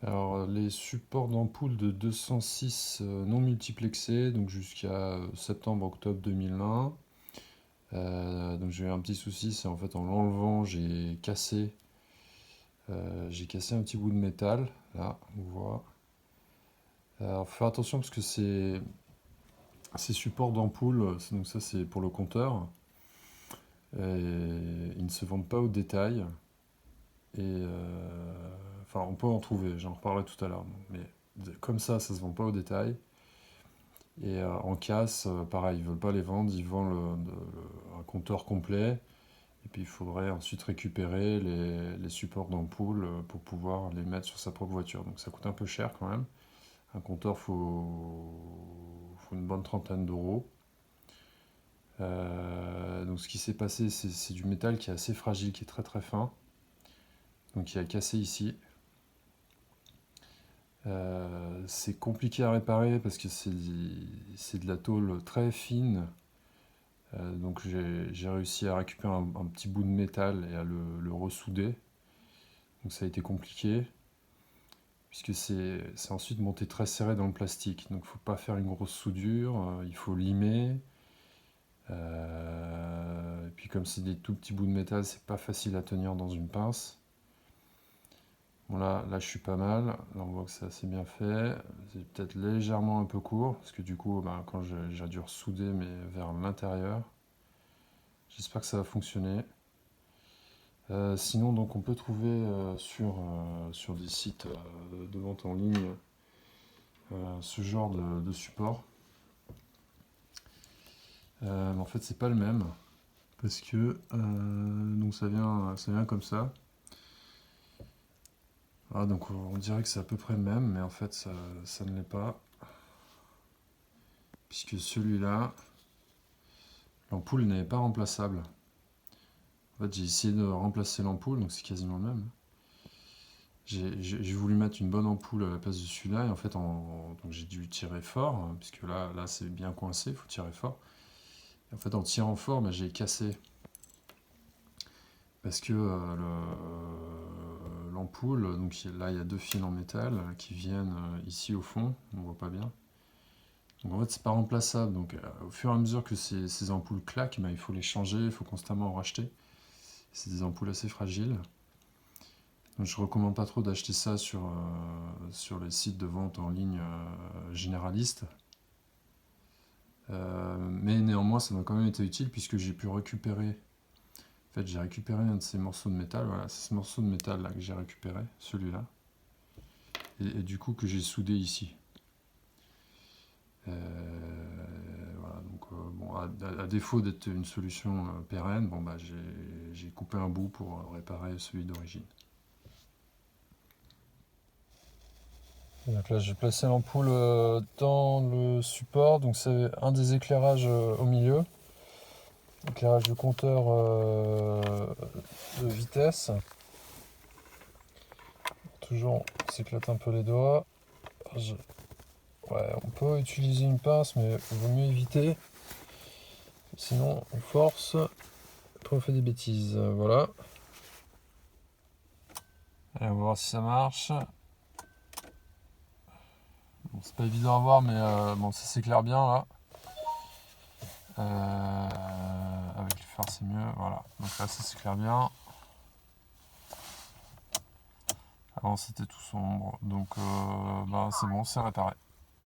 Alors, les supports d'ampoule de 206 non multiplexés, donc jusqu'à septembre-octobre 2001. Donc j'ai eu un petit souci, c'est en fait en l'enlevant, j'ai cassé un petit bout de métal, là, on voit. Alors, faut faire attention parce que ces supports d'ampoule, donc ça c'est pour le compteur, ils ne se vendent pas au détail. Enfin, on peut en trouver, j'en reparlerai tout à l'heure. Mais comme ça se vend pas au détail. Et en casse, pareil, ils veulent pas les vendre, ils vendent un compteur complet. Et puis il faudrait ensuite récupérer les supports d'ampoule pour pouvoir les mettre sur sa propre voiture. Donc ça coûte un peu cher quand même. Un compteur, faut une bonne trentaine d'euros. Donc ce qui s'est passé, c'est du métal qui est assez fragile, qui est très très fin. Donc il a cassé ici. C'est compliqué à réparer parce que c'est de la tôle très fine. Donc j'ai réussi à récupérer un petit bout de métal et à le ressouder. Donc ça a été compliqué puisque c'est ensuite monté très serré dans le plastique. Donc il ne faut pas faire une grosse soudure, il faut limer. Et puis comme c'est des tout petits bouts de métal, c'est pas facile à tenir dans une pince. Bon là je suis pas mal, là on voit que c'est assez bien fait, c'est peut-être légèrement un peu court, parce que du coup quand j'ai dû ressouder mais vers l'intérieur, j'espère que ça va fonctionner. Sinon donc on peut trouver sur des sites de vente en ligne ce genre de support. Mais en fait c'est pas le même, parce que donc ça vient comme ça. Ah, donc on dirait que c'est à peu près le même, mais en fait ça ne l'est pas. Puisque celui-là, l'ampoule n'est pas remplaçable. En fait, j'ai essayé de remplacer l'ampoule, donc c'est quasiment le même. J'ai voulu mettre une bonne ampoule à la place de celui-là, et en fait, donc j'ai dû tirer fort, puisque là c'est bien coincé, il faut tirer fort. Et en fait, en tirant fort, j'ai cassé. Parce que l'ampoule, donc là il y a deux fils en métal qui viennent ici au fond, on voit pas bien. Donc en fait, c'est pas remplaçable. Donc au fur et à mesure que ces ampoules claquent, il faut les changer, il faut constamment en racheter. C'est des ampoules assez fragiles. Donc je recommande pas trop d'acheter ça sur les sites de vente en ligne généralistes. Mais néanmoins, ça m'a quand même été utile puisque j'ai pu récupérer. En fait, j'ai récupéré un de ces morceaux de métal. Voilà, c'est ce morceau de métal là que j'ai récupéré, celui-là. Et du coup que j'ai soudé ici. Voilà, donc bon, à défaut d'être une solution pérenne, j'ai coupé un bout pour réparer celui d'origine. Donc là, j'ai placé l'ampoule dans le support, donc c'est un des éclairages au milieu, éclairage du compteur de vitesse. Toujours, on s'éclate un peu les doigts. Ouais, on peut utiliser une pince, mais il vaut mieux éviter. Sinon, on force, après on fait des bêtises. Voilà. Allez, on va voir si ça marche. Bon, c'est pas évident à voir, mais bon, ça s'éclaire bien là. Avec le phare, c'est mieux. Voilà. Donc là, ça s'éclaire bien. Avant, c'était tout sombre. Donc, c'est bon, c'est réparé.